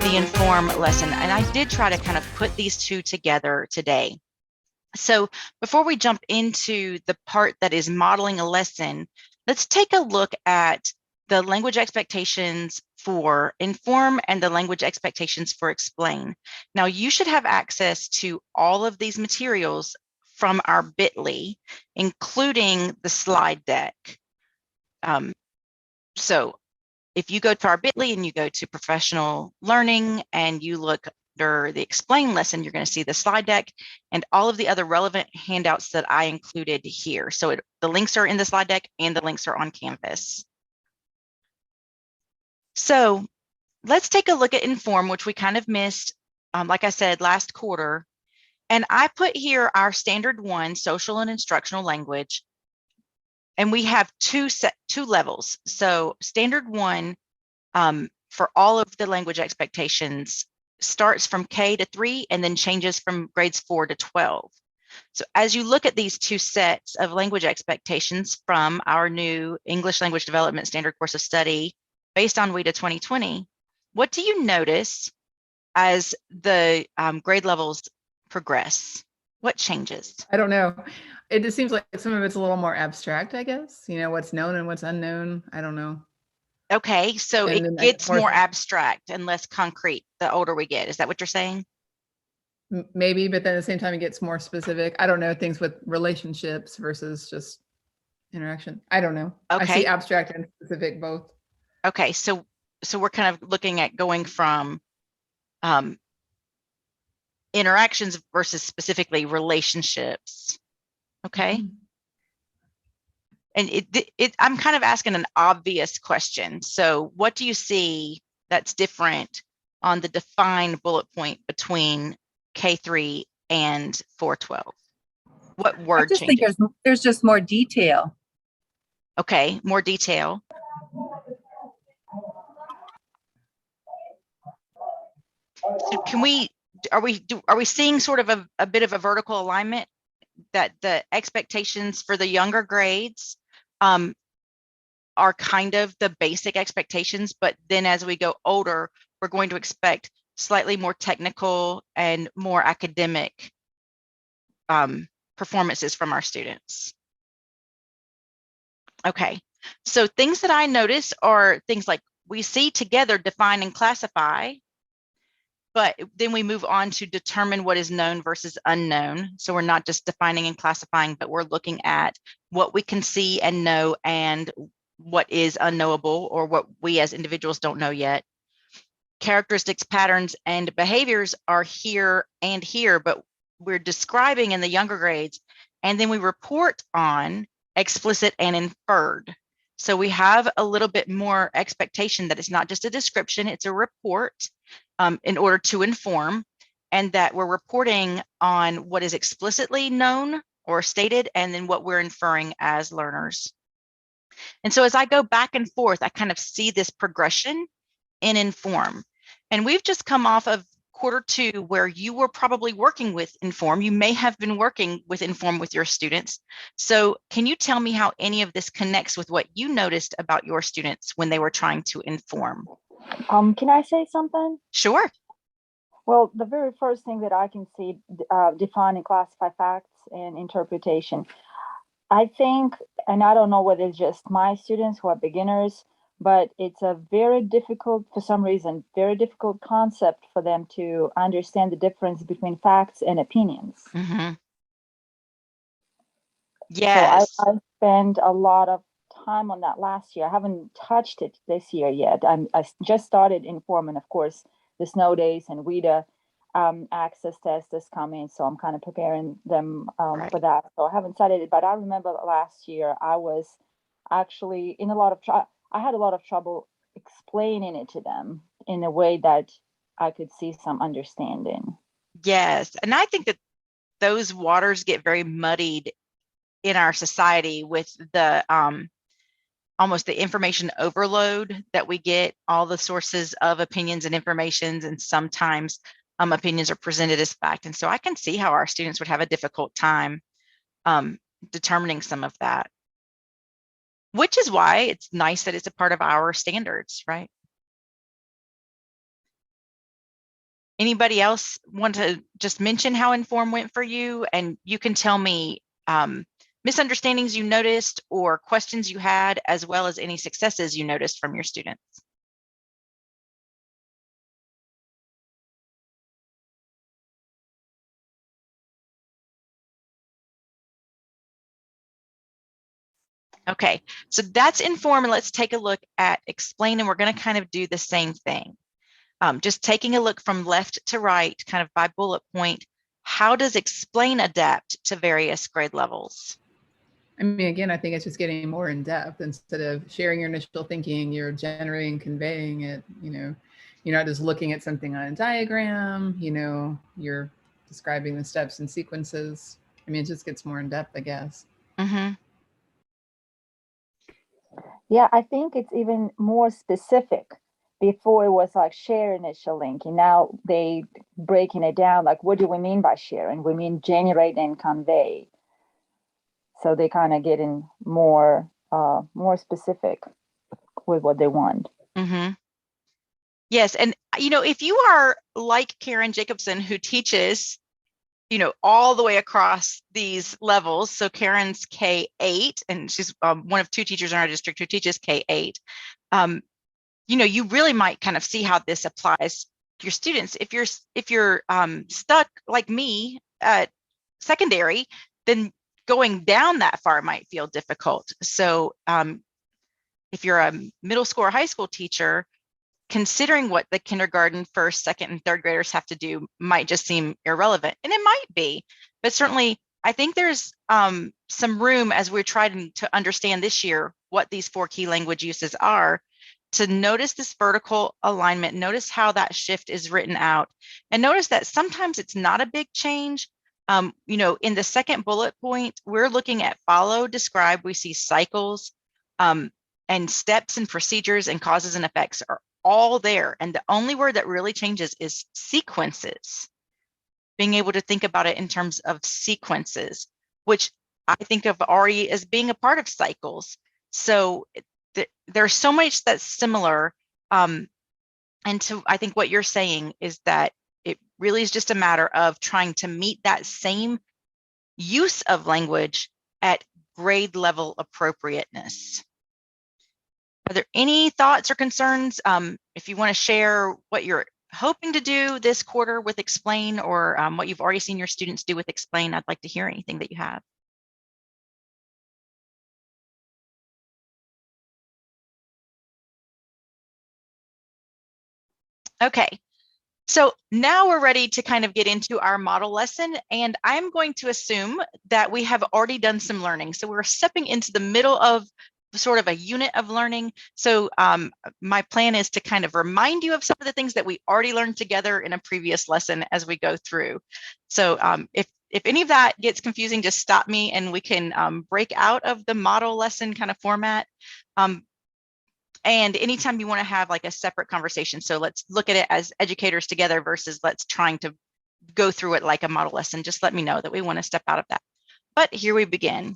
the Inform lesson. And I did try to kind of put these two together today. So before we jump into the part that is modeling a lesson, let's take a look at the language expectations for Inform and the language expectations for Explain. Now, you should have access to all of these materials from our bit.ly, including the slide deck. So if you go to our bit.ly and you go to professional learning and you look under the Explain lesson, you're going to see the slide deck and all of the other relevant handouts that I included here. So the links are in the slide deck and the links are on Canvas. So let's take a look at Inform, which we kind of missed, like I said, last quarter. And I put here our standard 1, social and instructional language. And we have two levels. So standard 1 for all of the language expectations starts from K to 3 and then changes from grades 4 to 12. So as you look at these two sets of language expectations from our new English Language Development Standard Course of Study based on WIDA 2020, what do you notice as the grade levels progress? What changes? I don't know. It just seems like some of it's a little more abstract, I guess. You know, what's known and what's unknown. I don't know. Okay, so it gets more abstract and less concrete the older we get. Is that what you're saying? Maybe, but then at the same time, it gets more specific. I don't know, things with relationships versus just interaction. I don't know. Okay. I see abstract and specific both. Okay, so we're kind of looking at going from interactions versus specifically relationships. Okay. Mm-hmm. And I'm kind of asking an obvious question. So what do you see that's different on the define bullet point between K3 and 412? What word I just think there's just more detail. Okay, more detail. So are we seeing sort of a bit of a vertical alignment, that the expectations for the younger grades are kind of the basic expectations, but then as we go older, we're going to expect slightly more technical and more academic performances from our students? Okay, so things that I notice are things like we see together define and classify, but then we move on to determine what is known versus unknown. So we're not just defining and classifying, but we're looking at what we can see and know and what is unknowable or what we as individuals don't know yet. Characteristics, patterns, and behaviors are here and here, but we're describing in the younger grades, and then we report on explicit and inferred. So we have a little bit more expectation that it's not just a description, it's a report in order to inform, and that we're reporting on what is explicitly known or stated, and then what we're inferring as learners. And so as I go back and forth, I kind of see this progression in Inform. And we've just come off of quarter 2 where you were probably working with Inform. You may have been working with Inform with your students. So can you tell me how any of this connects with what you noticed about your students when they were trying to inform? Can I say something? Sure. Well, the very first thing that I can see, define and classify facts and interpretation. I think, and I don't know whether it's just my students who are beginners, but it's a very difficult, for some reason, very difficult concept for them to understand the difference between facts and opinions. Mm-hmm. Yes. So I spent a lot of time on that last year. I haven't touched it this year yet. I just started Inform, and of course, the snow days and WIDA access test is coming, so I'm kind of preparing them for that. So I haven't started it, but I remember last year I was actually in a lot of I had a lot of trouble explaining it to them in a way that I could see some understanding. Yes, and I think that those waters get very muddied in our society with the almost the information overload that we get, all the sources of opinions and informations, and sometimes opinions are presented as fact. And so I can see how our students would have a difficult time determining some of that, which is why it's nice that it's a part of our standards, right? Anybody else want to just mention how Inform went for you? And you can tell me misunderstandings you noticed or questions you had, as well as any successes you noticed from your students. Okay, so that's Inform, and let's take a look at Explain, and we're going to kind of do the same thing. Just taking a look from left to right, kind of by bullet point, how does Explain adapt to various grade levels? I mean, again, I think it's just getting more in depth. Instead of sharing your initial thinking, you're generating, conveying it, you know, you're not just looking at something on a diagram, you know, you're describing the steps and sequences. I mean, it just gets more in depth, I guess. Mm-hmm. Yeah, I think it's even more specific. Before it was like share initial link, and now they breaking it down. Like, what do we mean by sharing? We mean generate and convey. So they kind of getting more specific with what they want. Mm-hmm. Yes, and you know, if you are like Karen Jacobson, who teaches, you know, all the way across these levels. So Karen's K-8, and she's one of 2 teachers in our district who teaches K-8. You know, you really might kind of see how this applies to your students. If you're stuck like me at secondary, then going down that far might feel difficult. So if you're a middle school or high school teacher, considering what the kindergarten, first, second, and third graders have to do might just seem irrelevant, and it might be, but certainly I think there's some room, as we're trying to understand this year what these 4 key language uses are, to notice this vertical alignment, notice how that shift is written out, and notice that sometimes it's not a big change. You know, in the second bullet point, we're looking at follow, describe. We see cycles and steps and procedures and causes and effects are all there. And the only word that really changes is sequences. Being able to think about it in terms of sequences, which I think of already as being a part of cycles. So there's so much that's similar. And so I think what you're saying is that it really is just a matter of trying to meet that same use of language at grade level appropriateness. Are there any thoughts or concerns? If you want to share what you're hoping to do this quarter with Explain, or what you've already seen your students do with Explain, I'd like to hear anything that you have. Okay, so now we're ready to kind of get into our model lesson, and I'm going to assume that we have already done some learning. So we're stepping into the middle of sort of a unit of learning. So my plan is to kind of remind you of some of the things that we already learned together in a previous lesson as we go through. So if any of that gets confusing, just stop me and we can break out of the model lesson kind of format. And anytime you want to have like a separate conversation. So let's look at it as educators together versus let's trying to go through it like a model lesson. Just let me know that we want to step out of that. But here we begin.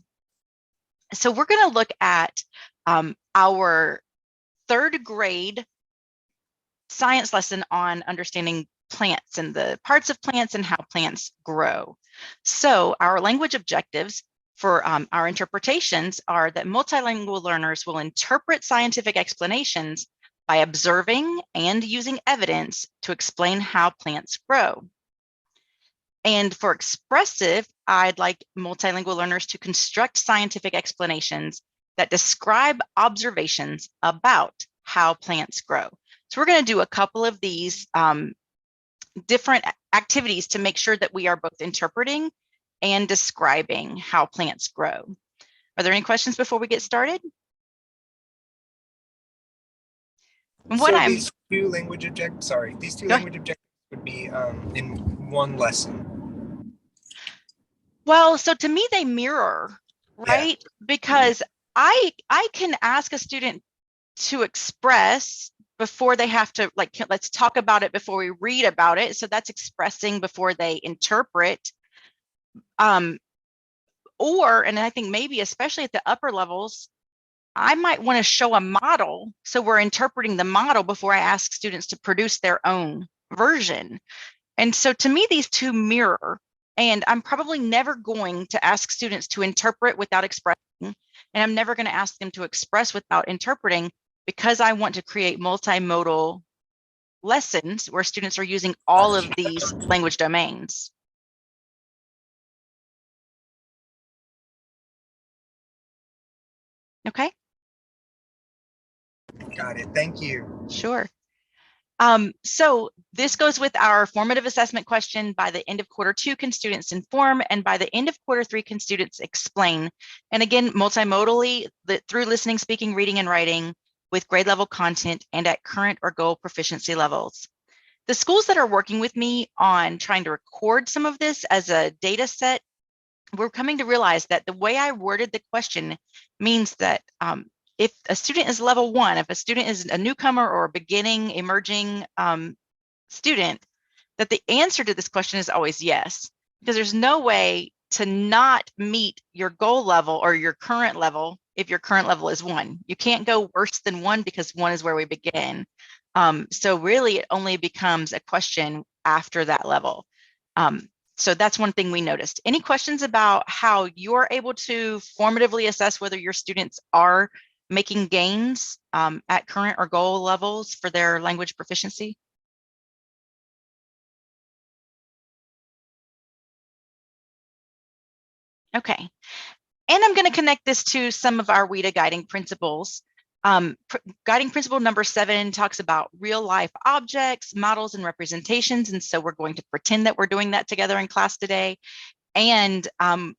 So we're going to look at our 3rd grade science lesson on understanding plants and the parts of plants and how plants grow. So our language objectives for our interpretations are that multilingual learners will interpret scientific explanations by observing and using evidence to explain how plants grow. And for expressive, I'd like multilingual learners to construct scientific explanations that describe observations about how plants grow. So we're going to do a couple of these different activities to make sure that we are both interpreting and describing how plants grow. Are there any questions before we get started? These two language objectives would be in one lesson. Well, so to me, they mirror, right? Yeah. Because I can ask a student to express before they have to, like, let's talk about it before we read about it. So that's expressing before they interpret. Or, and I think maybe especially at the upper levels, I might want to show a model. So we're interpreting the model before I ask students to produce their own version. And so to me, these two mirror, and I'm probably never going to ask students to interpret without expressing, and I'm never going to ask them to express without interpreting, because I want to create multimodal lessons where students are using all of these language domains. Okay. Got it. Thank you. Sure. So this goes with our formative assessment question. By the end of Q2, can students inform? And by the end of Q3, can students explain? And again, multimodally, through listening, speaking, reading, and writing with grade level content and at current or goal proficiency levels. The schools that are working with me on trying to record some of this as a data set, we're coming to realize that the way I worded the question means that if a student is level 1, if a student is a newcomer or a beginning, emerging student, that the answer to this question is always yes, because there's no way to not meet your goal level or your current level if your current level is 1. You can't go worse than 1 because 1 is where we begin. So really, it only becomes a question after that level. So that's one thing we noticed. Any questions about how you're able to formatively assess whether your students are making gains at current or goal levels for their language proficiency? Okay. And I'm going to connect this to some of our WIDA guiding principles. Guiding principle number 7 talks about real life objects, models, and representations. And so we're going to pretend that we're doing that together in class today. And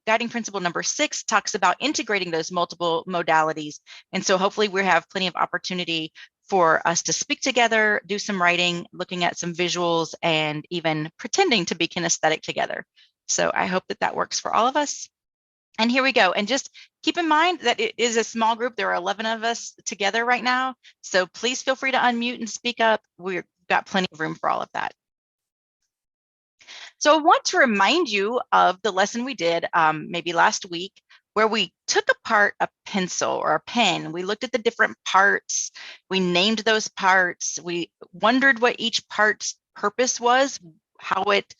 guiding principle number 6 talks about integrating those multiple modalities. And so hopefully we have plenty of opportunity for us to speak together, do some writing, looking at some visuals, and even pretending to be kinesthetic together. So I hope that that works for all of us. And here we go. And just keep in mind that it is a small group. There are 11 of us together right now. So please feel free to unmute and speak up. We've got plenty of room for all of that. So I want to remind you of the lesson we did maybe last week, where we took apart a pencil or a pen. We looked at the different parts. We named those parts. We wondered what each part's purpose was, how it,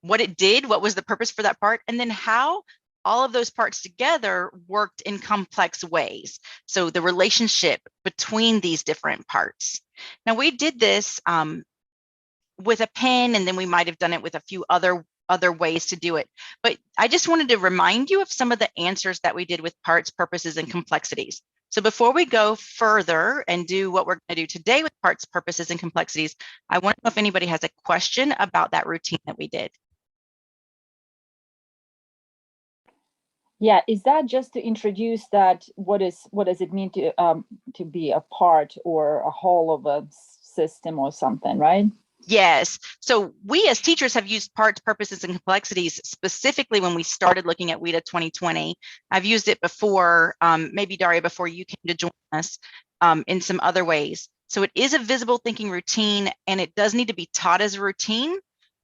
what it did, what was the purpose for that part, and then how all of those parts together worked in complex ways. So the relationship between these different parts. Now we did this with a pen, and then we might have done it with a few other ways to do it. But I just wanted to remind you of some of the answers that we did with parts, purposes, and complexities. So before we go further and do what we're going to do today with parts, purposes, and complexities, I want to know if anybody has a question about that routine that we did. Yeah, is that just to introduce that? What does it mean to be a part or a whole of a system or something, right? Yes. So we as teachers have used parts, purposes, and complexities specifically when we started looking at WIDA 2020. I've used it before, maybe Daria, before you came to join us, in some other ways. So it is a visible thinking routine, and it does need to be taught as a routine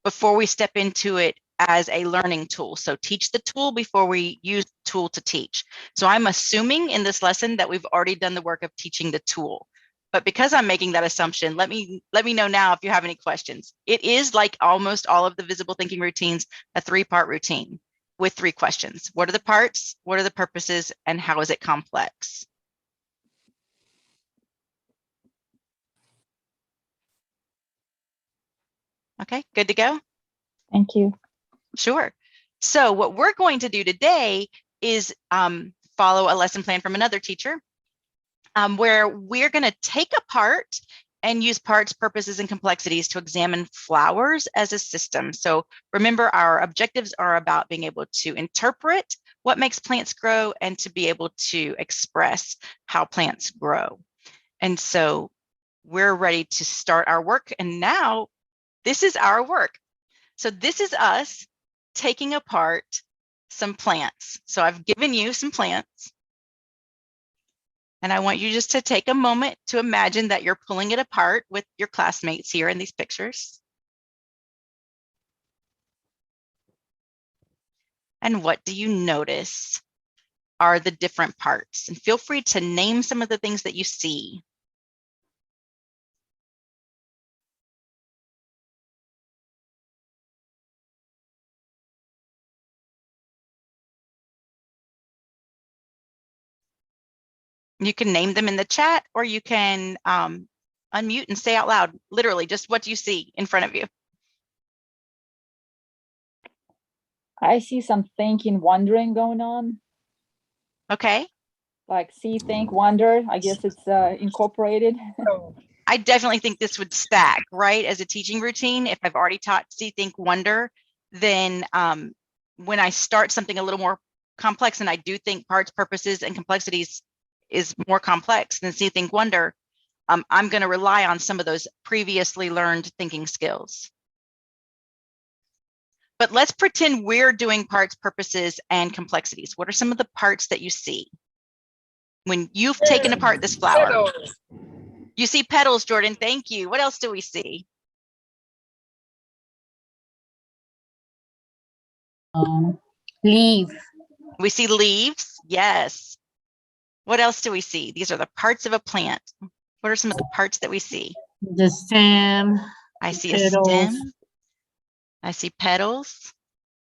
before we step into it as a learning tool. So teach the tool before we use the tool to teach. So I'm assuming in this lesson that we've already done the work of teaching the tool. But because I'm making that assumption, let me know now if you have any questions. It is, like almost all of the visible thinking routines, a 3-part routine with 3 questions. What are the parts? What are the purposes? And how is it complex? Okay, good to go? Thank you. Sure. So what we're going to do today is follow a lesson plan from another teacher, where we're going to take apart and use parts, purposes, and complexities to examine flowers as a system. So remember, our objectives are about being able to interpret what makes plants grow and to be able to express how plants grow. And so we're ready to start our work. And now this is our work. So this is us taking apart some plants. So I've given you some plants. And I want you just to take a moment to imagine that you're pulling it apart with your classmates here in these pictures. And what do you notice are the different parts? And feel free to name some of the things that you see. You can name them in the chat, or you can unmute and say out loud, literally just what you see in front of you. I see some thinking, wondering going on. Okay. Like see, think, wonder. I guess it's incorporated. I definitely think this would stack, right? As a teaching routine, if I've already taught see, think, wonder, then when I start something a little more complex, and I do think parts, purposes, and complexities is more complex than see, think, wonder, I'm going to rely on some of those previously learned thinking skills. But let's pretend we're doing parts, purposes, and complexities. What are some of the parts that you see when you've taken apart this flower? Petals. You see petals, Jordan. Thank you. What else do we see? Leaf, We see leaves. Yes. What else do we see? These are the parts of a plant. What are some of the parts that we see? the stem, I see a petals. stem. I see petals.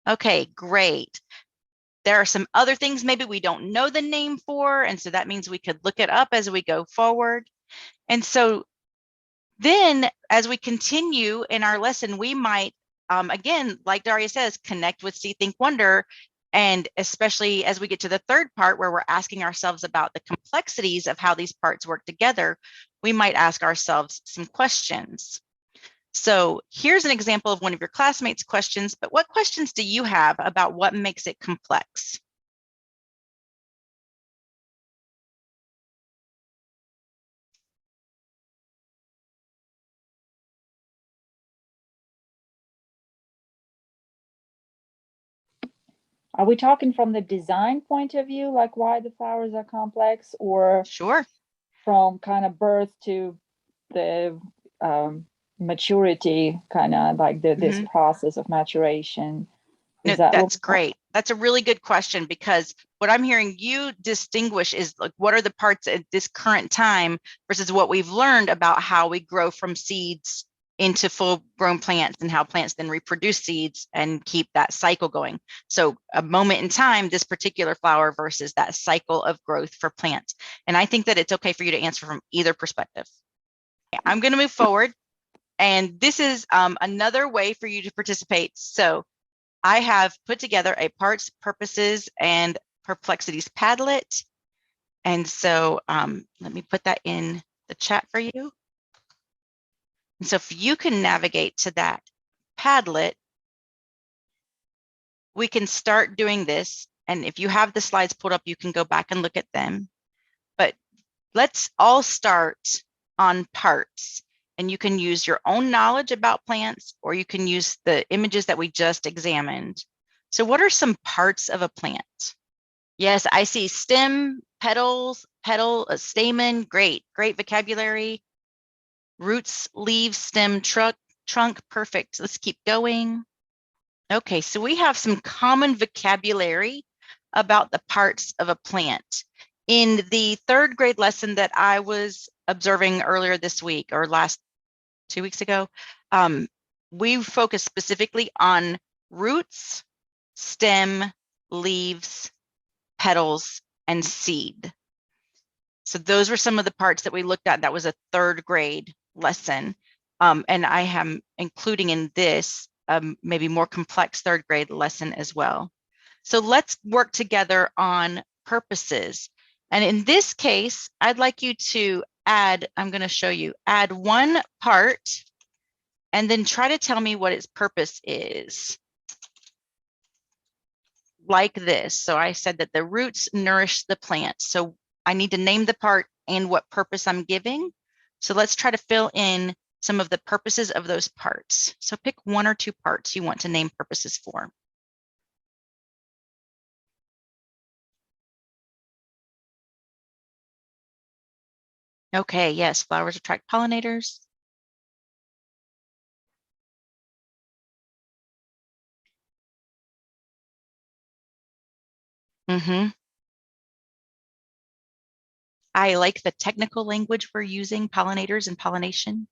Okay, great. There are some other things maybe we don't know the name for, and so that means we could look it up as we go forward. And so then as we continue in our lesson, we might, again, like Daria says, connect with see, think, wonder. And especially as we get to the third part where we're asking ourselves about the complexities of how these parts work together, we might ask ourselves some questions. So here's an example of one of your classmates' questions, but what questions do you have about what makes it complex? Are we talking from the design point of view, like why the flowers are complex, or Sure. from kind of birth to the maturity, kind of like this process of maturation? No, that's great. That's a really good question, because what I'm hearing you distinguish is like, what are the parts at this current time versus what we've learned about how we grow from seeds into full grown plants, and how plants then reproduce seeds and keep that cycle going. So a moment in time, this particular flower versus that cycle of growth for plants. And I think that it's okay for you to answer from either perspective. I'm going to move forward. And this is another way for you to participate. So I have put together a parts, purposes, and perplexities Padlet. And so let me put that in the chat for you. And so if you can navigate to that Padlet, we can start doing this. And if you have the slides pulled up, you can go back and look at them. But let's all start on parts. And you can use your own knowledge about plants, or you can use the images that we just examined. So what are some parts of a plant? Yes, I see stem, petals, petal, a stamen. Great vocabulary. Roots, leaves, stem, trunk. Perfect. Let's keep going. Okay, so we have some common vocabulary about the parts of a plant. In the third grade lesson that I was observing earlier this week, or last 2 weeks ago, we focused specifically on roots, stem, leaves, petals, and seed. So those were some of the parts that we looked at. That was a third grade lesson. And I am including in this maybe more complex third grade lesson as well. So let's work together on purposes. And in this case, I'd like you to add, I'm going to show you, add one part and then try to tell me what its purpose is. Like this. So I said that the roots nourish the plant. So I need to name the part and what purpose I'm giving. So let's try to fill in some of the purposes of those parts. So pick one or two parts you want to name purposes for. Okay, yes, flowers attract pollinators. I like the technical language we're using, pollinators and pollination.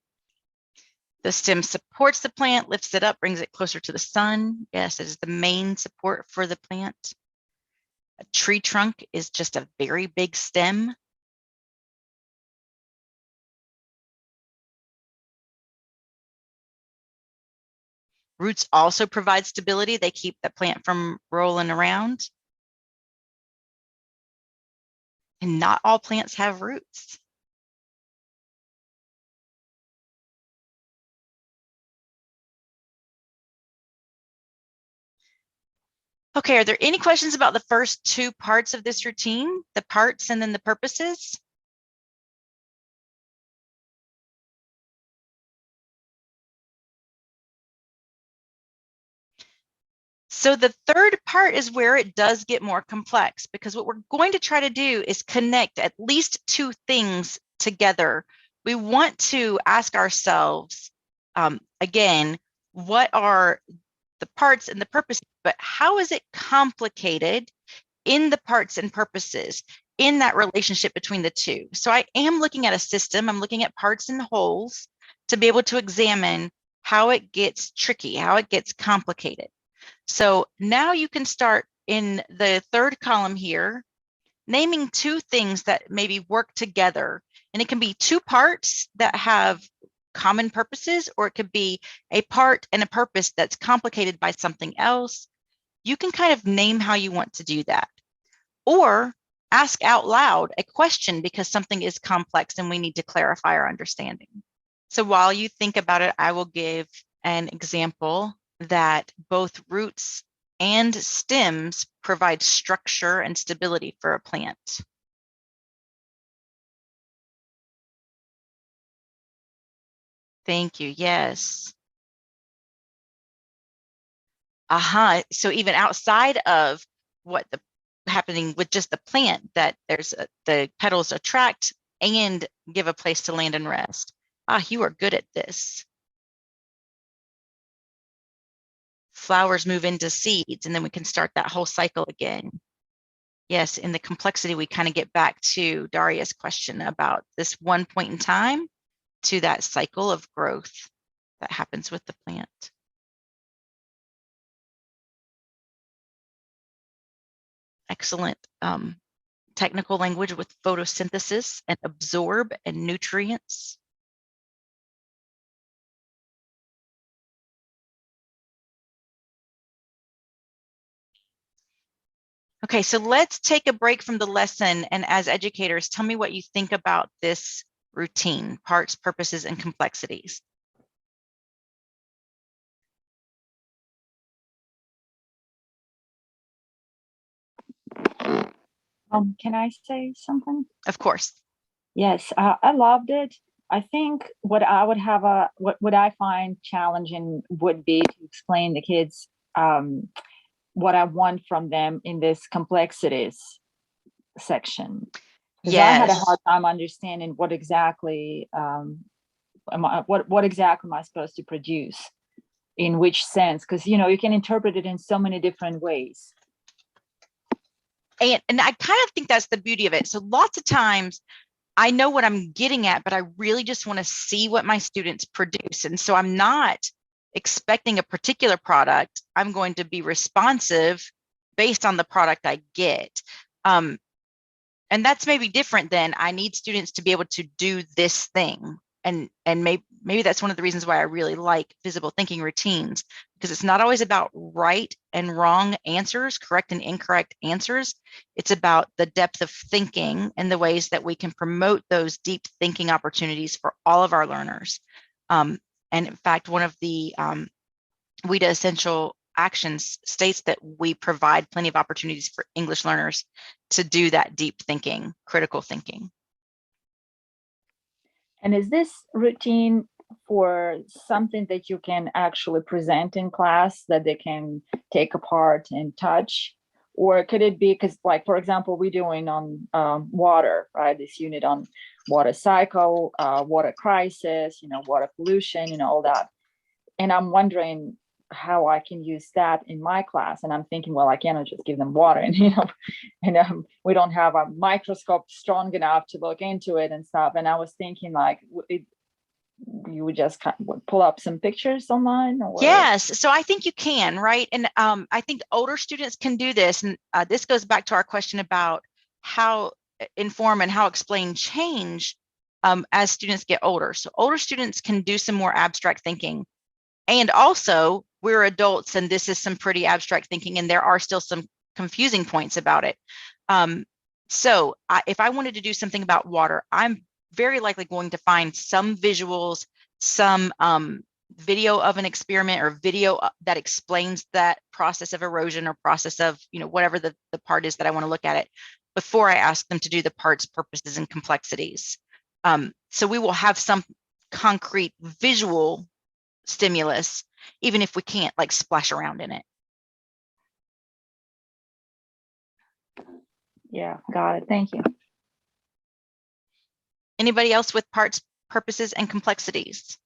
The stem supports the plant, lifts it up, brings it closer to the sun. Yes, it is the main support for the plant. A tree trunk is just a very big stem. Roots also provide stability. They keep the plant from rolling around. And not all plants have roots. Okay, are there any questions about the first two parts of this routine, the parts and then the purposes? So the third part is where it does get more complex, because what we're going to try to do is connect at least two things together. We want to ask ourselves, again, what are the parts and the purposes, but how is it complicated in the parts and purposes in that relationship between the two? So I am looking at a system, I'm looking at parts and wholes to be able to examine how it gets tricky, how it gets complicated. So now you can start in the third column here, naming two things that maybe work together. And it can be two parts that have common purposes, or it could be a part and a purpose that's complicated by something else. You can kind of name how you want to do that. Or ask out loud a question because something is complex and we need to clarify our understanding. So while you think about it, I will give an example that both roots and stems provide structure and stability for a plant. Thank you. Yes. So even outside of what the happening with just the plant, that there's the petals attract and give a place to land and rest. You are good at this. Flowers move into seeds, and then we can start that whole cycle again. Yes, in the complexity, we kind of get back to Daria's question about this one point in time to that cycle of growth that happens with the plant. Excellent technical language with photosynthesis and absorb and nutrients. Okay, so let's take a break from the lesson, and as educators, tell me what you think about this routine, parts, purposes, and complexities. Can I say something? Of course. Yes, I loved it. I think what I would have what I find challenging would be to explain the kids what I want from them in this complexities section. Because I had a hard time understanding what exactly what exactly am I supposed to produce, in which sense? Because you can interpret it in so many different ways. And I kind of think that's the beauty of it. So lots of times I know what I'm getting at, but I really just want to see what my students produce. And so I'm not expecting a particular product. I'm going to be responsive based on the product I get. And that's maybe different than I need students to be able to do this thing. And maybe that's one of the reasons why I really like visible thinking routines, because it's not always about right and wrong answers, correct and incorrect answers. It's about the depth of thinking and the ways that we can promote those deep thinking opportunities for all of our learners. And in fact, one of the WIDA Essential Actions states that we provide plenty of opportunities for English learners to do that deep thinking, critical thinking. And is this routine for something that you can actually present in class that they can take apart and touch? Or could it be, because like, for example, we're doing on water, right? This unit on water cycle, water crisis, water pollution, all that. And I'm wondering how I can use that in my class. And I'm thinking, well, I cannot just give them water and, we don't have a microscope strong enough to look into it and stuff. And I was thinking like, you would just kind of pull up some pictures online? Or? Yes, so I think you can, right? And I think older students can do this. And this goes back to our question about how inform and how explain change as students get older. So older students can do some more abstract thinking. And also we're adults and this is some pretty abstract thinking, and there are still some confusing points about it. So if I wanted to do something about water, I'm very likely going to find some visuals, some video of an experiment or video that explains that process of erosion or process of, whatever the part is that I want to look at it before I ask them to do the parts, purposes, and complexities. So we will have some concrete visual stimulus, even if we can't like splash around in it. Yeah, got it. Thank you. Anybody else with parts, purposes, and complexities?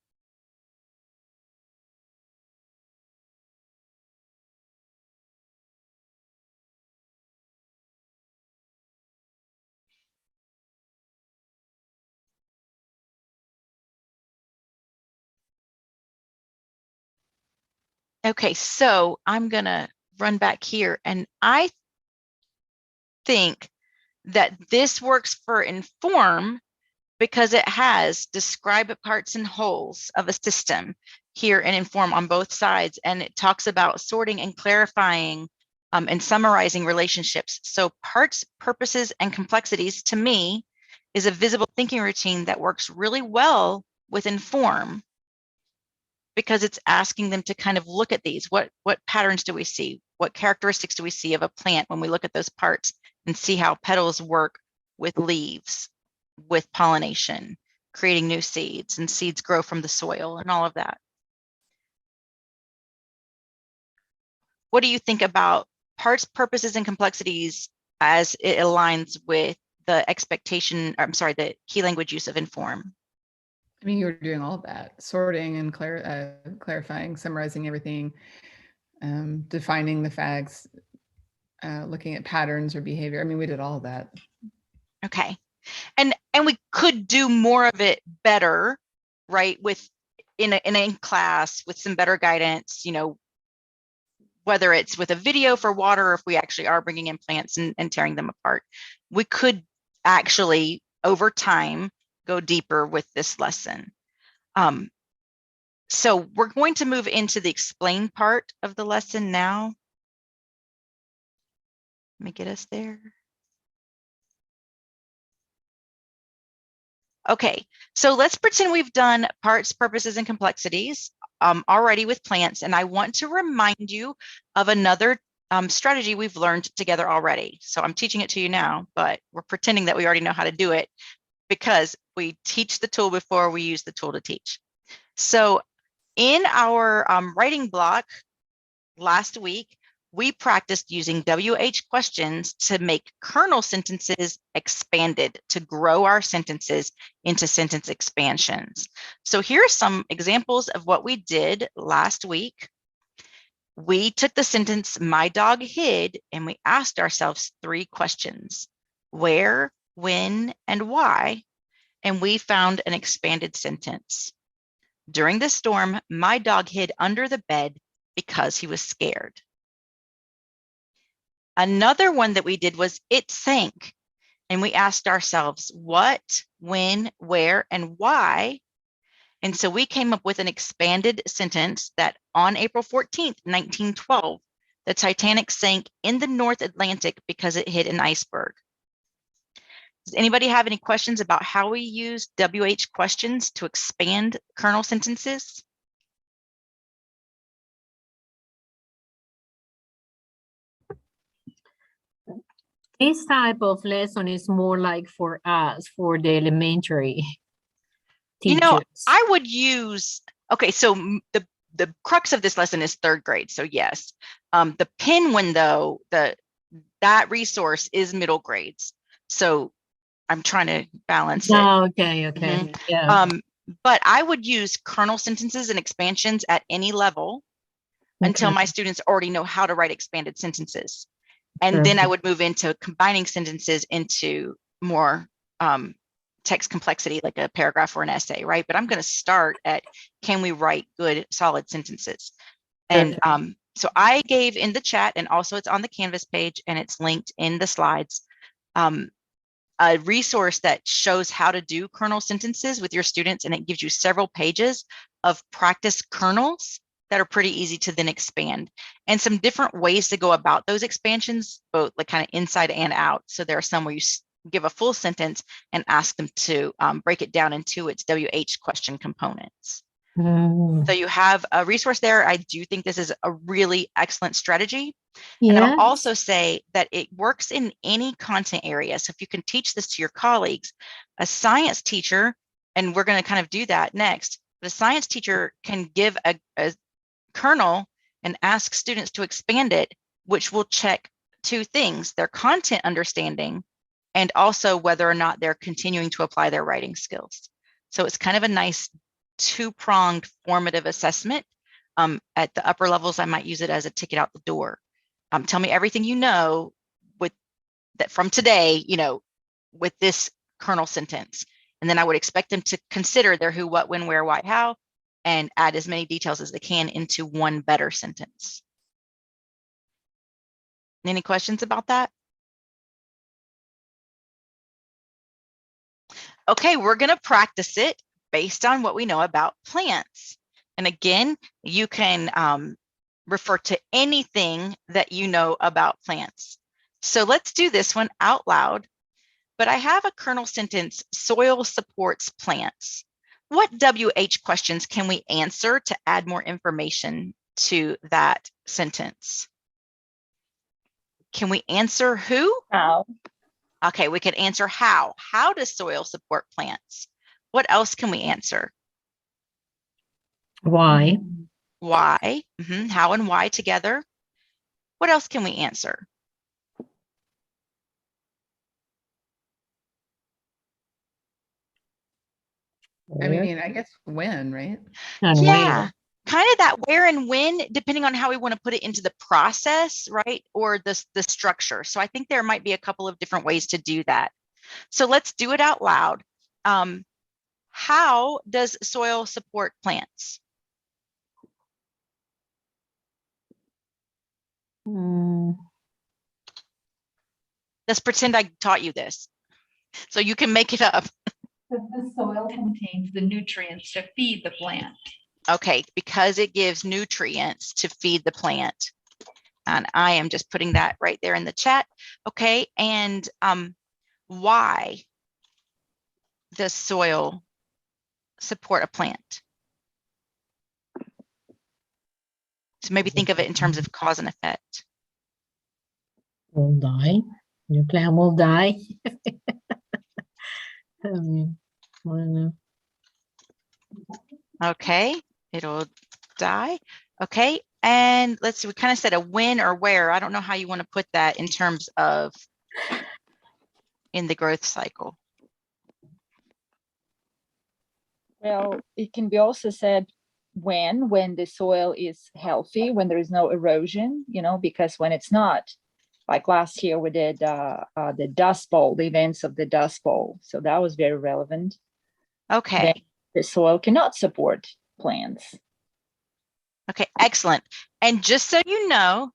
Okay, so I'm gonna run back here, and I think that this works for Inform because it has describe parts and wholes of a system here in Inform on both sides, and it talks about sorting and clarifying and summarizing relationships. So parts, purposes, and complexities to me is a visible thinking routine that works really well with Inform, because it's asking them to kind of look at these. What patterns do we see? What characteristics do we see of a plant when we look at those parts and see how petals work with leaves, with pollination, creating new seeds, and seeds grow from the soil and all of that. What do you think about parts, purposes, and complexities as it aligns with the expectation, the key language use of Inform? I mean, you were doing all of that, sorting and clarifying, summarizing everything, defining the facts, looking at patterns or behavior. I mean, we did all of that. Okay. And we could do more of it better, right? In a class with some better guidance, whether it's with a video for water, or if we actually are bringing in plants and tearing them apart, we could actually over time go deeper with this lesson. So we're going to move into the explain part of the lesson now. Let me get us there. Okay, so let's pretend we've done parts, purposes, and complexities already with plants, and I want to remind you of another strategy we've learned together already. So I'm teaching it to you now, but we're pretending that we already know how to do it, because we teach the tool before we use the tool to teach. So in our writing block last week, we practiced using WH questions to make kernel sentences expanded, to grow our sentences into sentence expansions. So here are some examples of what we did last week. We took the sentence, my dog hid, and we asked ourselves 3 questions: where, when, and why? And we found an expanded sentence. During the storm, my dog hid under the bed because he was scared. Another one that we did was it sank, and we asked ourselves what, when, where, and why. And so we came up with an expanded sentence that on April 14th, 1912, the Titanic sank in the North Atlantic because it hit an iceberg. Does anybody have any questions about how we use WH questions to expand kernel sentences? This type of lesson is more like for us, for the elementary teachers. I would use, okay, so the crux of this lesson is 3rd grade, so yes. The Penguin, though, that resource is middle grades. So I'm trying to balance it. Oh, okay. Yeah. But I would use kernel sentences and expansions at any level until my students already know how to write expanded sentences. And then I would move into combining sentences into more text complexity, like a paragraph or an essay, right? But I'm going to start at, can we write good, solid sentences? And so I gave in the chat, and also it's on the Canvas page, and it's linked in the slides, a resource that shows how to do kernel sentences with your students, and it gives you several pages of practice kernels that are pretty easy to then expand, and some different ways to go about those expansions, both like kind of inside and out. So there are some where you give a full sentence and ask them to break it down into its WH question components. So you have a resource there. I do think this is a really excellent strategy. And I'll also say that it works in any content area. So if you can teach this to your colleagues, a science teacher, and we're going to kind of do that next, but a science teacher can give a kernel and ask students to expand it, which will check two things: their content understanding and also whether or not they're continuing to apply their writing skills. So it's kind of a nice two-pronged formative assessment. At the upper levels, I might use it as a ticket out the door. Tell me everything you know with that from today, you know, with this kernel sentence. And then I would expect them to consider their who, what, when, where, why, how, and add as many details as they can into one better sentence. Any questions about that? Okay, we're going to practice it based on what we know about plants. And again, you can refer to anything that you know about plants. So let's do this one out loud. But I have a kernel sentence: soil supports plants. What WH questions can we answer to add more information to that sentence? Can we answer who? How? Okay, we could answer how. How does soil support plants? What else can we answer? Why? Why? How and why together. What else can we answer? I mean, I guess when, right? And Yeah, where? kind of that where and when, depending on how we want to put it into the process, right? Or the structure. So I think there might be a couple of different ways to do that. So let's do it out loud. How does soil support plants? Let's pretend I taught you this, so you can make it up. The soil contains the nutrients to feed the plant. Okay, because it gives nutrients to feed the plant. And I am just putting that right there in the chat. Okay, and why does soil support a plant? So maybe think of it in terms of cause and effect. Will die. Nuclear will die. Okay, it'll die. Okay, and let's see, we kind of said a when or where. I don't know how you want to put that in terms of in the growth cycle. Well, it can be also said when the soil is healthy, when there is no erosion, you know, because when it's not, like last year we did the Dust Bowl, the events of the Dust Bowl. So that was very relevant. Okay. Then the soil cannot support plants. Okay, excellent. And just so you know,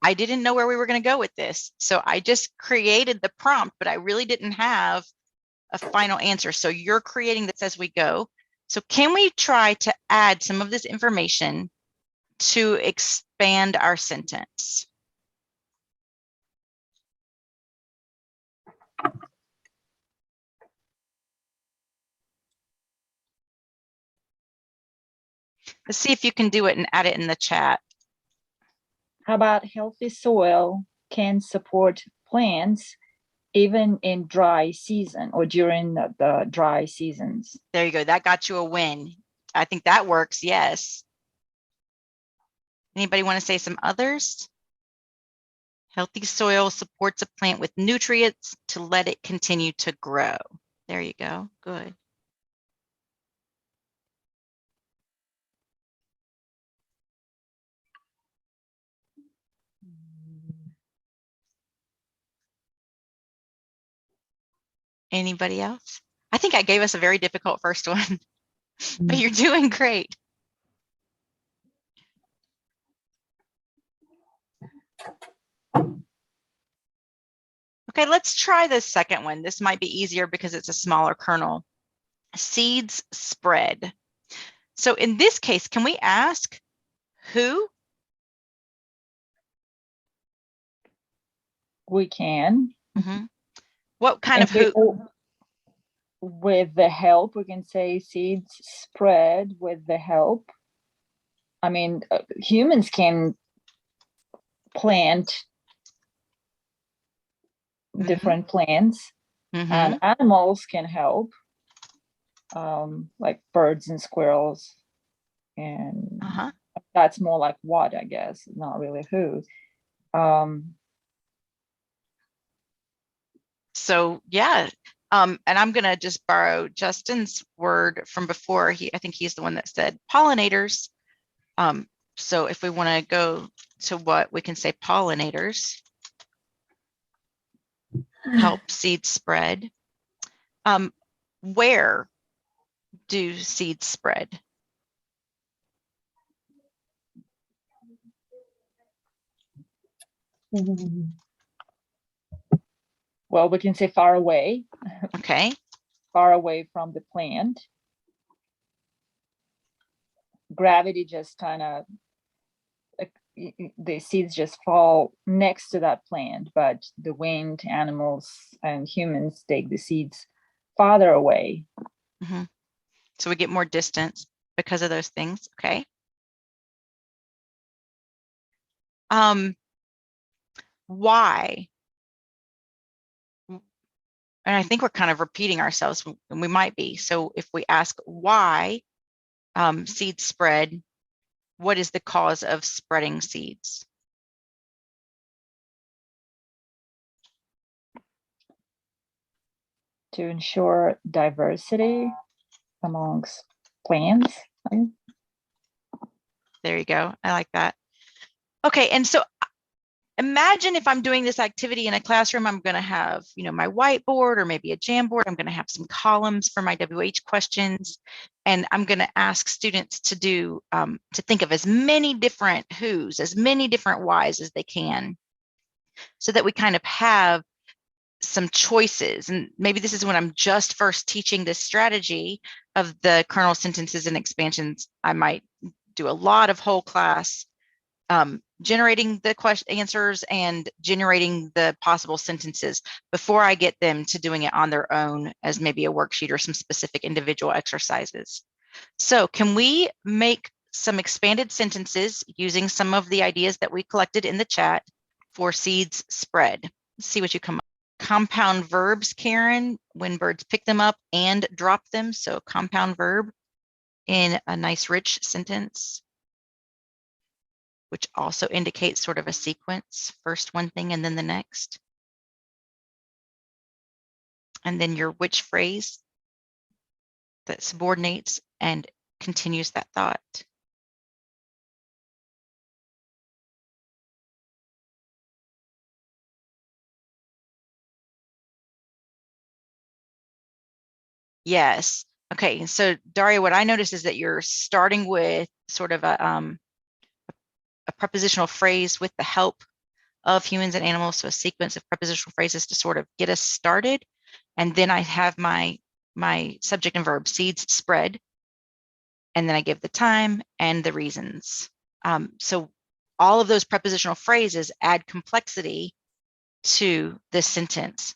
I didn't know where we were going to go with this. So I just created the prompt, but I really didn't have a final answer. So you're creating this as we go. So can we try to add some of this information to expand our sentence? Let's see if you can do it and add it in the chat. How about healthy soil can support plants even in dry season or during the dry seasons? There you go. That got you a win. I think that works. Yes. Anybody want to say some others? Healthy soil supports a plant with nutrients to let it continue to grow. There you go. Good. Anybody else? I think I gave us a very difficult first one, but you're doing great. Okay, let's try the second one. This might be easier because it's a smaller kernel. Seeds spread. So in this case, can we ask, who? We can. Mhm. What kind And of who? with the help, we can say seeds spread with the help. I mean, humans can plant different plants, Mhm. and animals can help, like birds and squirrels. And Uh-huh. that's more like what, I guess, not really who. So yeah, and I'm gonna just borrow Justin's word from before. I think he's the one that said pollinators. So if we want to go to what we can say, pollinators help seeds spread. Where do seeds spread? Well, we can say far away. Okay. Far away from the plant. Gravity just kind of, the seeds just fall next to that plant, but the winged animals and humans take the seeds farther away. Mm-hmm. So we get more distance because of those things. Okay. Why? And I think we're kind of repeating ourselves, and we might be. So if we ask why seeds spread, what is the cause of spreading seeds? To ensure diversity amongst plants. There you go. I like that. Okay, and so imagine if I'm doing this activity in a classroom, I'm going to have, my whiteboard or maybe a Jamboard. I'm going to have some columns for my WH questions, and I'm going to ask students to do, to think of as many different who's, as many different whys as they can, so that we kind of have some choices. And maybe this is when I'm just first teaching this strategy of the kernel sentences and expansions. I might do a lot of whole class generating the answers and generating the possible sentences before I get them to doing it on their own as maybe a worksheet or some specific individual exercises. So can we make some expanded sentences using some of the ideas that we collected in the chat for seeds spread? Let's see what you come up. Compound verbs, Karen, when birds pick them up and drop them. So compound verb in a nice rich sentence, which also indicates sort of a sequence, first one thing and then the next. And then your which phrase that subordinates and continues that thought. Yes. Okay. So Daria, what I noticed is that you're starting with sort of a prepositional phrase with the help of humans and animals. So a sequence of prepositional phrases to sort of get us started. And then I have my subject and verb, seeds spread. And then I give the time and the reasons. So all of those prepositional phrases add complexity to this sentence.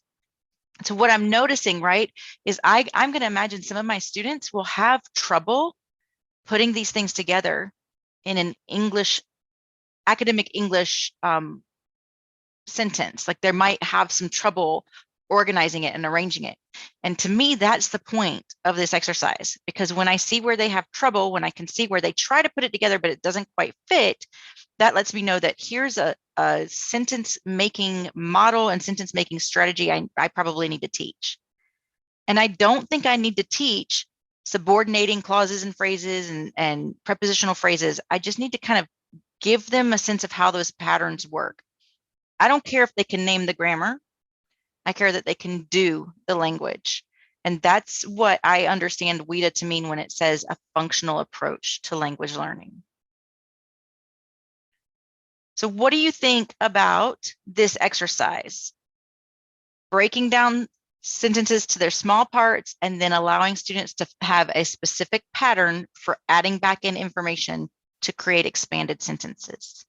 So what I'm noticing, right, is I'm going to imagine some of my students will have trouble putting these things together in an academic English sentence. Like they might have some trouble organizing it and arranging it. And to me, that's the point of this exercise, because when I see where they have trouble, when I can see where they try to put it together, but it doesn't quite fit, that lets me know that here's a sentence making model and sentence making strategy I probably need to teach. And I don't think I need to teach subordinating clauses and phrases and prepositional phrases. I just need to kind of give them a sense of how those patterns work. I don't care if they can name the grammar. I care that they can do the language. And that's what I understand WIDA to mean when it says a functional approach to language learning. So what do you think about this exercise? Breaking down sentences to their small parts and then allowing students to have a specific pattern for adding back in information to create expanded sentences.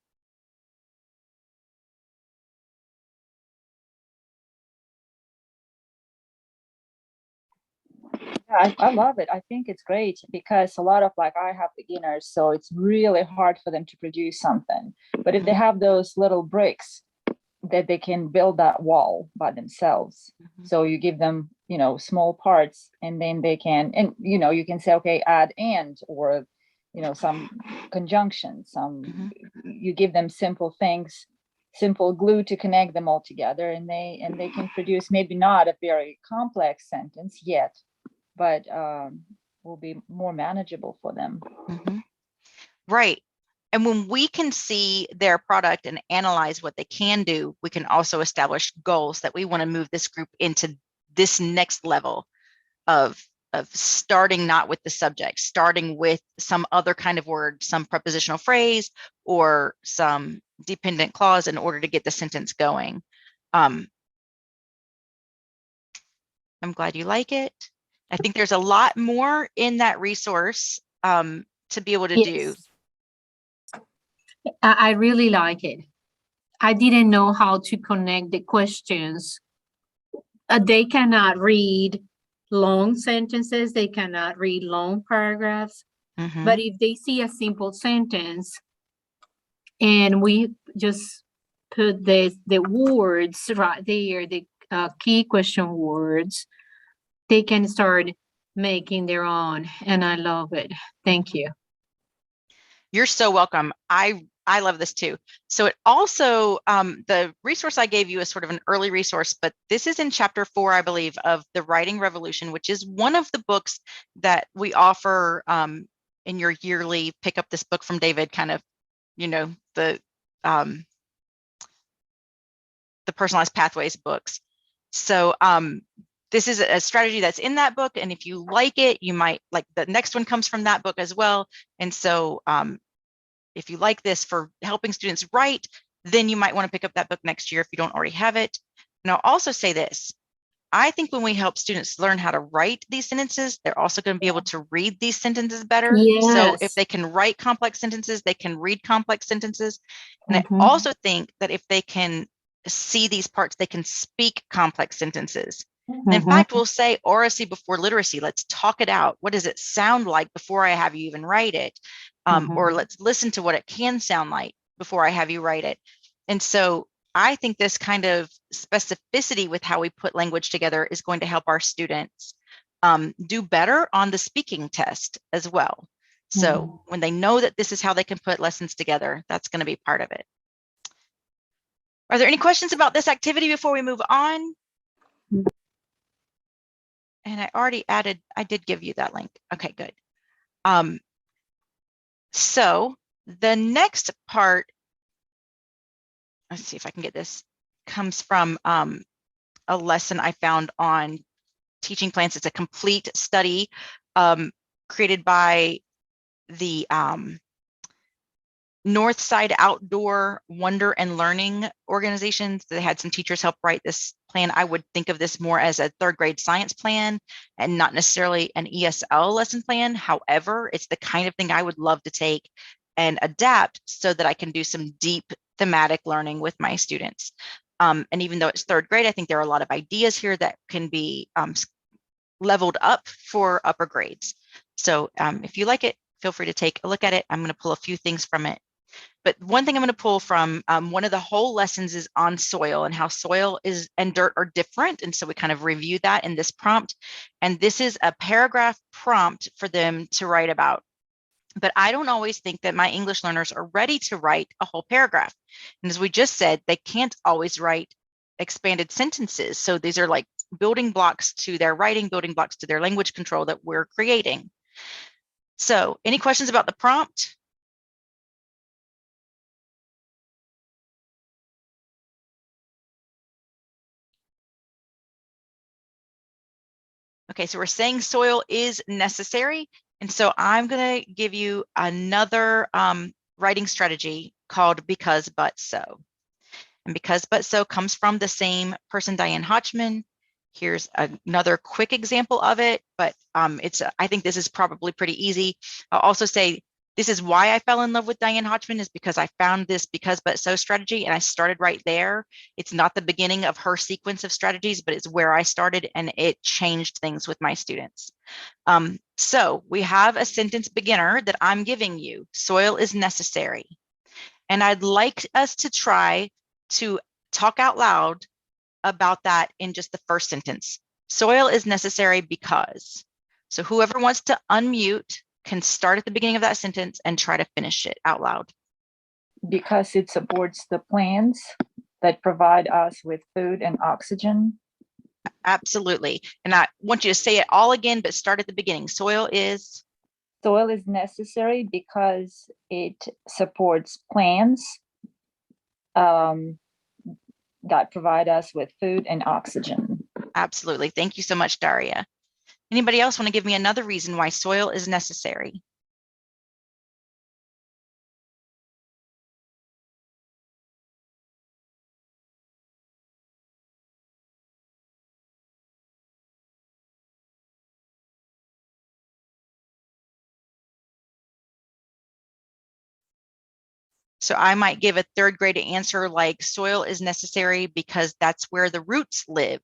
Yeah, I love it. I think it's great because a lot of like I have beginners, so it's really hard for them to produce something. But if they have those little bricks that they can build that wall by themselves. So you give them, you know, small parts and then they can, and you know, you can say, okay, add and, or, you know, some conjunction, some, you give them simple things, simple glue to connect them all together, and they can produce maybe not a very complex sentence yet, but will be more manageable for them. Right. And when we can see their product and analyze what they can do, we can also establish goals that we want to move this group into this next level of starting not with the subject, starting with some other kind of word, some prepositional phrase, or some dependent clause in order to get the sentence going. I'm glad you like it. I think there's a lot more in that resource to be able to do. I really like it. I didn't know how to connect the questions. They cannot read long sentences. They cannot read long paragraphs. But if they see a simple sentence and we just put the words right there, the key question words, they can start making their own. And I love it. Thank you. You're so welcome. I love this too. So it also, the resource I gave you is sort of an early resource, but this is in chapter 4, I believe, of The Writing Revolution, which is one of the books that we offer in your yearly pick up this book from David kind of, you know, the Personalized Pathways books. So this is a strategy that's in that book. And if you like it, you might like the next one comes from that book as well. And so if you like this for helping students write, then you might want to pick up that book next year if you don't already have it. And I'll also say this. I think when we help students learn how to write these sentences, they're also going to be able to read these sentences better. Yes. So if they can write complex sentences, they can read complex sentences. And I also think that if they can see these parts, they can speak complex sentences. And in fact, we'll say oracy before literacy. Let's talk it out. What does it sound like before I have you even write it? Or let's listen to what it can sound like before I have you write it. And so I think this kind of specificity with how we put language together is going to help our students do better on the speaking test as well. So when they know that this is how they can put lessons together, that's going to be part of it. Are there any questions about this activity before we move on? And I already added, I did give you that link. Okay, good. So the next part, let's see if I can get this, comes from a lesson I found on teaching plans. It's a complete study created by the Northside Outdoor Wonder and Learning organizations. They had some teachers help write this plan. I would think of this more as a third grade science plan and not necessarily an ESL lesson plan. However, it's the kind of thing I would love to take and adapt so that I can do some deep thematic learning with my students. And even though it's third grade, I think there are a lot of ideas here that can be leveled up for upper grades. So if you like it, feel free to take a look at it. I'm going to pull a few things from it. But one thing I'm going to pull from one of the whole lessons is on soil and how soil and dirt are different. And so we kind of review that in this prompt. And this is a paragraph prompt for them to write about. But I don't always think that my English learners are ready to write a whole paragraph. And as we just said, they can't always write expanded sentences. So these are like building blocks to their writing, building blocks to their language control that we're creating. So any questions about the prompt? Okay, so we're saying soil is necessary. And so I'm going to give you another writing strategy called Because But So. And Because But So comes from the same person, Diane Hotchman. Here's another quick example of it, but I think this is probably pretty easy. I'll also say This is why I fell in love with Diane Hodgman, is because I found this because but so strategy and I started right there. It's not the beginning of her sequence of strategies, but it's where I started and it changed things with my students. So we have a sentence beginner that I'm giving you. Soil is necessary. And I'd like us to try to talk out loud about that in just the first sentence. Soil is necessary because. So whoever wants to unmute can start at the beginning of that sentence and try to finish it out loud. Because it supports the plants that provide us with food and oxygen. Absolutely. And I want you to say it all again, but start at the beginning. Soil is Necessary because it supports plants that provide us with food and oxygen. absolutely. Thank you so much, Daria. Anybody else want to give me another reason why soil is necessary? So I might give a third grade answer like soil is necessary because that's where the roots live.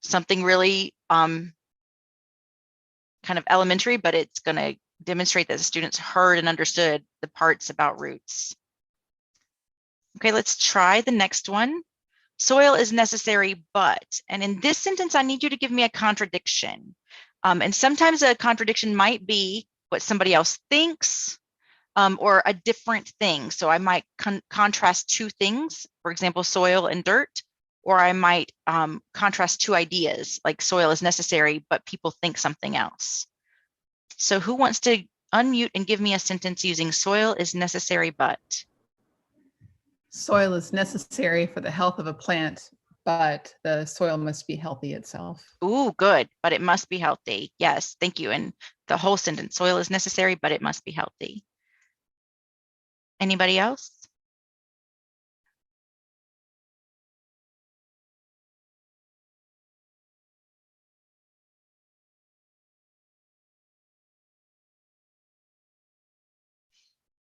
Something really kind of elementary, but it's going to demonstrate that the students heard and understood the parts about roots. Okay, let's try the next one. Soil is necessary, but, and in this sentence, I need you to give me a contradiction. And sometimes a contradiction might be what somebody else thinks or a different thing. So I might contrast two things, for example, soil and dirt, or I might contrast two ideas like soil is necessary, but people think something else. So who wants to unmute and give me a sentence using soil is necessary, but? Soil is necessary for the health of a plant, but the soil must be healthy itself. Ooh, good, but it must be healthy. Yes, thank you. And the whole sentence, soil is necessary, but it must be healthy. Anybody else?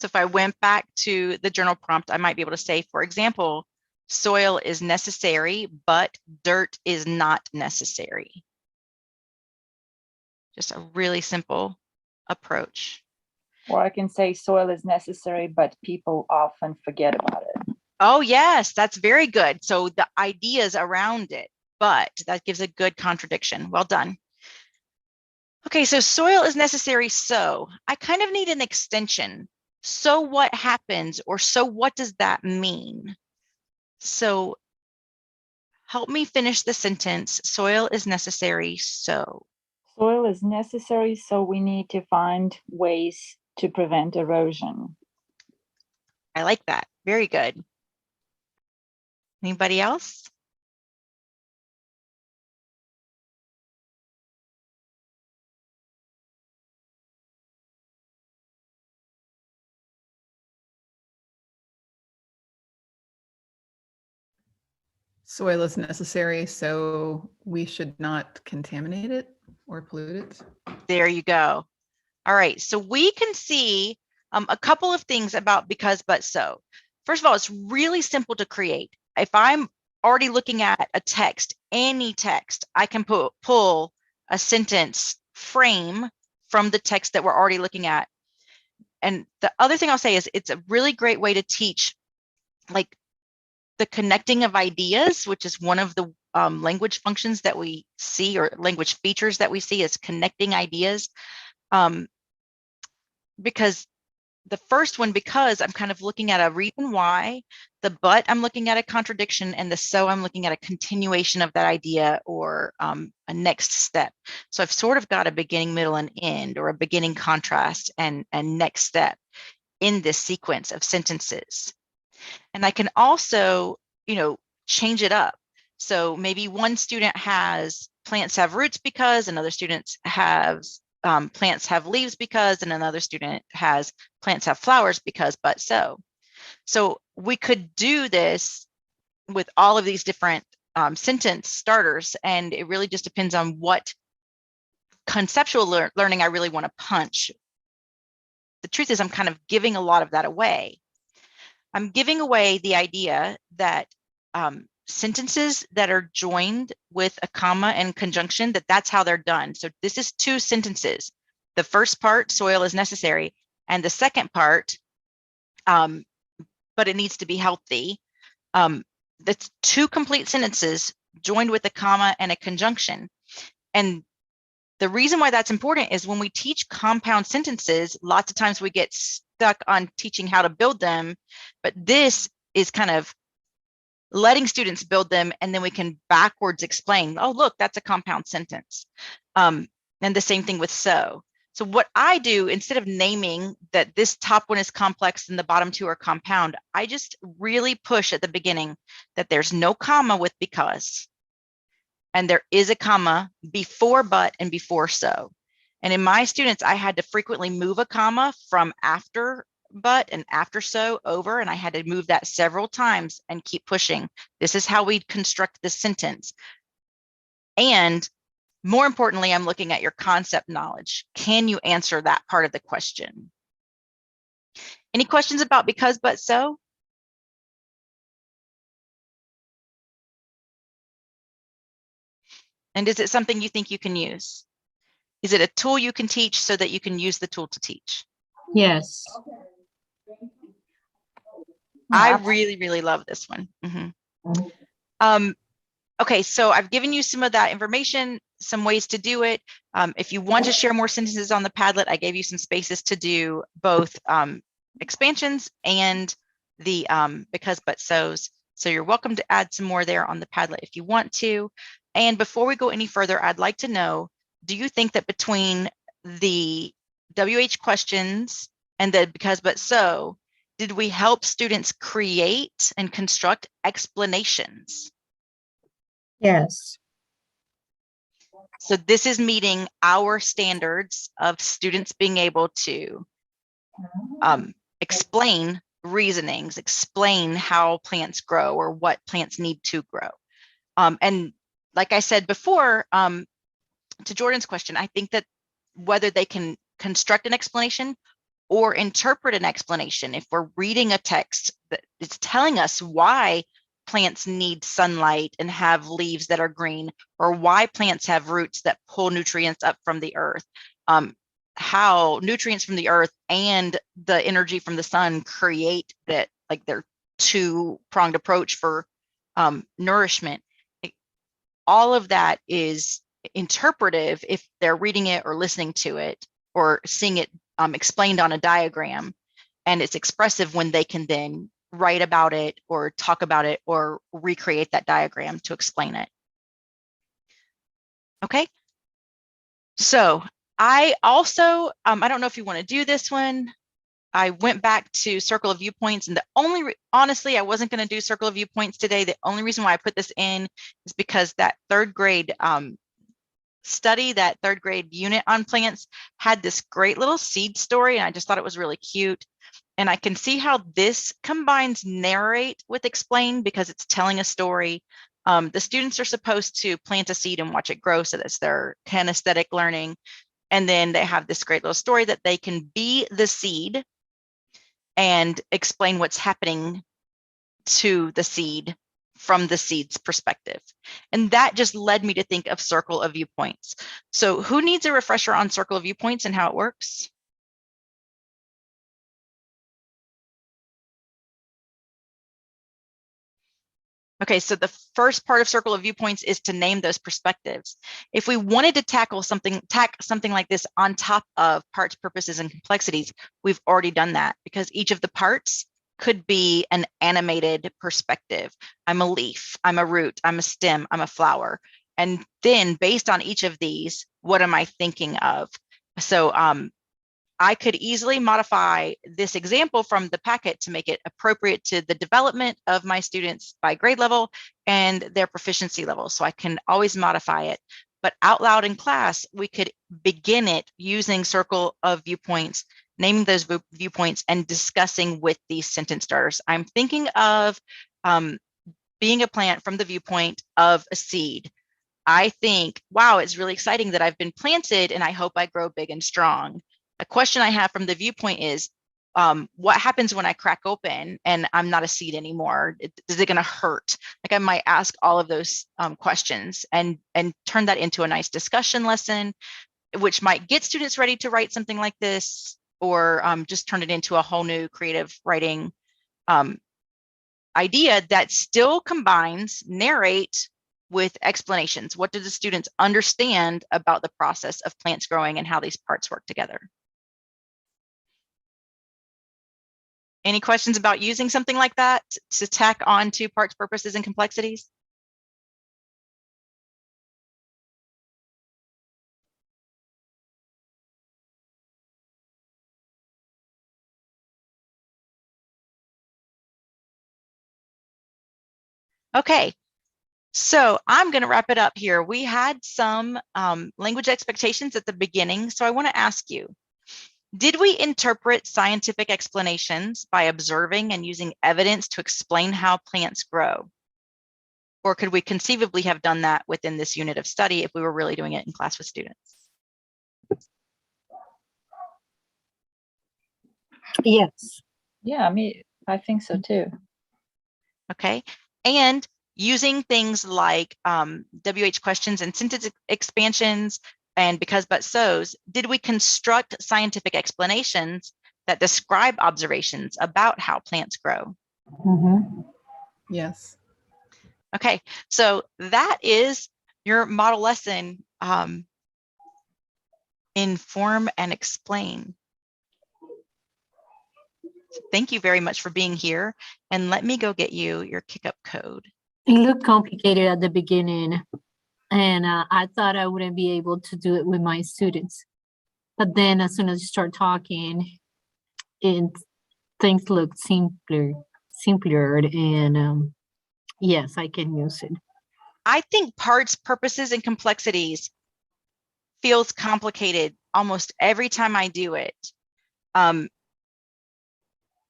So if I went back to the journal prompt, I might be able to say, for example, soil is necessary, but dirt is not necessary. Just a really simple approach. Or I can say soil is necessary, but people often forget about it. Oh, yes, that's very good. So the ideas around it, but that gives a good contradiction. Well done. Okay, so soil is necessary. So I kind of need an extension. So what happens, or so what does that mean? So help me finish the sentence. Soil is necessary. So Soil is necessary, so we need to find ways to prevent erosion. I like that. Very good. Anybody else? Soil is necessary, so we should not contaminate it or pollute it. There you go. All right, so we can see a couple of things about because, but, so. First of all, it's really simple to create. If I'm already looking at a text, any text, I can pull a sentence frame from the text that we're already looking at. And the other thing I'll say is it's a really great way to teach like the connecting of ideas, which is one of the language functions that we see, or language features that we see, is connecting ideas. Because the first one, because I'm kind of looking at a reason why, the but I'm looking at a contradiction, and the so I'm looking at a continuation of that idea, or a next step. So I've sort of got a beginning, middle, and end, or a beginning, contrast, and next step in this sequence of sentences. And I can also, change it up. So maybe one student has plants have roots because, another student has plants have leaves because, and another student has plants have flowers because, but so. So we could do this with all of these different sentence starters, and it really just depends on what conceptual learning I really want to punch the truth is I'm kind of giving a lot of that away. I'm giving away the idea that sentences that are joined with a comma and conjunction, that's how they're done. So this is 2 sentences. The first part, soil is necessary, and the second part, but it needs to be healthy. That's 2 complete sentences joined with a comma and a conjunction. And the reason why that's important is when we teach compound sentences, lots of times we get stuck on teaching how to build them, but this is kind of letting students build them, and then we can backwards explain, oh, look, that's a compound sentence. And the same thing with so. So what I do, instead of naming that this top one is complex and the bottom 2 are compound, I just really push at the beginning that there's no comma with because, and there is a comma before but and before so. And in my students, I had to frequently move a comma from after but and after so over, and I had to move that several times and keep pushing. This is how we construct this sentence. And more importantly, I'm looking at your concept knowledge. Can you answer that part of the question? Any questions about because, but, so? And is it something you think you can use? Is it a tool you can teach so that you can use the tool to teach? Yes. I really, really love this one. Okay, so I've given you some of that information, some ways to do it. If you want to share more sentences on the Padlet, I gave you some spaces to do both expansions and the because, but, so's. So you're welcome to add some more there on the Padlet if you want to. And before we go any further, I'd like to know, do you think that between the WH questions and the because, but, so, did we help students create and construct explanations? Yes. So this is meeting our standards of students being able to explain reasonings, explain how plants grow or what plants need to grow. And like I said before, to Jordan's question, I think that whether they can construct an explanation or interpret an explanation, if we're reading a text that is telling us why plants need sunlight and have leaves that are green, or why plants have roots that pull nutrients up from the earth, how nutrients from the earth and the energy from the sun create that, like their 2-pronged approach for nourishment. All of that is interpretive if they're reading it or listening to it or seeing it explained on a diagram, and it's expressive when they can then write about it or talk about it or recreate that diagram to explain it. Okay, so I also, I don't know if you want to do this one. I went back to Circle of Viewpoints, and the only, honestly, I wasn't going to do Circle of Viewpoints today. The only reason why I put this in is because that 3rd grade study, that 3rd grade unit on plants had this great little seed story, and I just thought it was really cute. And I can see how this combines narrate with explain because it's telling a story. The students are supposed to plant a seed and watch it grow, so that's their kinesthetic learning. And then they have this great little story that they can be the seed and explain what's happening to the seed from the seed's perspective. And that just led me to think of Circle of Viewpoints. So who needs a refresher on Circle of Viewpoints and how it works? Okay, so the first part of Circle of Viewpoints is to name those perspectives. If we wanted to tack something like this on top of parts, purposes, and complexities, we've already done that because each of the parts could be an animated perspective. I'm a leaf, I'm a root, I'm a stem, I'm a flower. And then based on each of these, what am I thinking of? So I could easily modify this example from the packet to make it appropriate to the development of my students by grade level and their proficiency level. So I can always modify it. But out loud in class, we could begin it using Circle of Viewpoints, naming those viewpoints and discussing with these sentence starters. I'm thinking of being a plant from the viewpoint of a seed. I think, wow, it's really exciting that I've been planted and I hope I grow big and strong. A question I have from the viewpoint is, what happens when I crack open and I'm not a seed anymore? Is it going to hurt? Like, I might ask all of those questions and turn that into a nice discussion lesson, which might get students ready to write something like this, or just turn it into a whole new creative writing idea that still combines narrate with explanations. What do the students understand about the process of plants growing and how these parts work together? Any questions about using something like that to tack on to parts, purposes, and complexities? Okay, so I'm going to wrap it up here. We had some language expectations at the beginning, so I want to ask you, did we interpret scientific explanations by observing and using evidence to explain how plants grow? Or could we conceivably have done that within this unit of study if we were really doing it in class with students? Yes. Yeah, I think so too. Okay, and using things like WH questions and sentence expansions and because, but, so's, did we construct scientific explanations that describe observations about how plants grow? Yes. Okay, so that is your model lesson, inform and explain. Thank you very much for being here, and let me go get you your Kickup code. It looked complicated at the beginning, and I thought I wouldn't be able to do it with my students. But then as soon as you start talking, things look simpler, and yes, I can use it. I think parts, purposes, and complexities feels complicated almost every time I do it.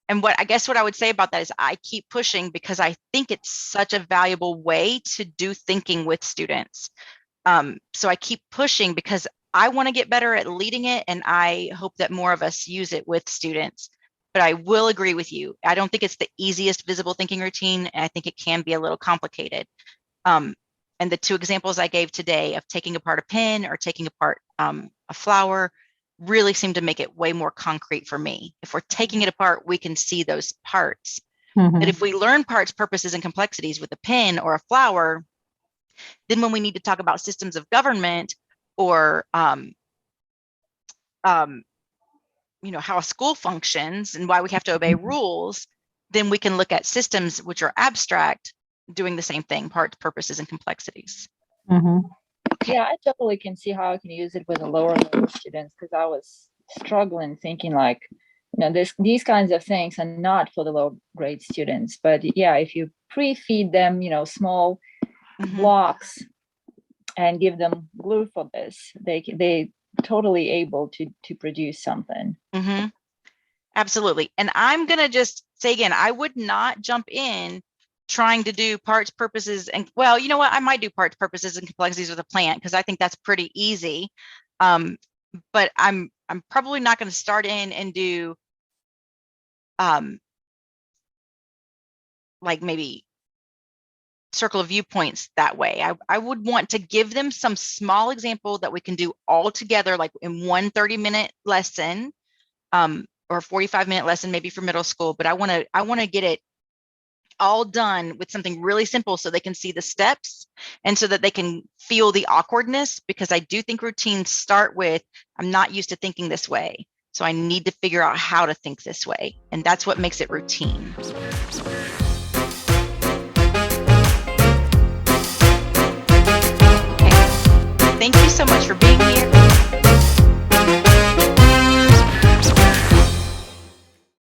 And what I would say about that is I keep pushing because I think it's such a valuable way to do thinking with students. So I keep pushing because I want to get better at leading it, and I hope that more of us use it with students. But I will agree with you. I don't think it's the easiest visible thinking routine, and I think it can be a little complicated. And the two examples I gave today of taking apart a pen or taking apart a flower really seem to make it way more concrete for me. If we're taking it apart, we can see those parts. But if we learn parts, purposes, and complexities with a pen or a flower, then when we need to talk about systems of government or how a school functions and why we have to obey rules, then we can look at systems which are abstract, doing the same thing, parts, purposes, and complexities. Yeah, I definitely can see how I can use it with the lower level students, because I was struggling thinking like, these kinds of things are not for the low grade students. But yeah, if you pre-feed them, small blocks and give them glue for this, they totally able to produce something. Absolutely. And I'm going to just say again, I would not jump in trying to do parts, purposes, and well, you know what? I might do parts, purposes, and complexities with a plant because I think that's pretty easy. But I'm probably not going to start in and do like maybe circle of viewpoints that way. I would want to give them some small example that we can do all together, like in one 30-minute lesson, or 45-minute lesson, maybe for middle school. But I want to get it all done with something really simple so they can see the steps and so that they can feel the awkwardness, because I do think routines start with, I'm not used to thinking this way, so I need to figure out how to think this way. And that's what makes it routine. Okay. Thank you so much for being here.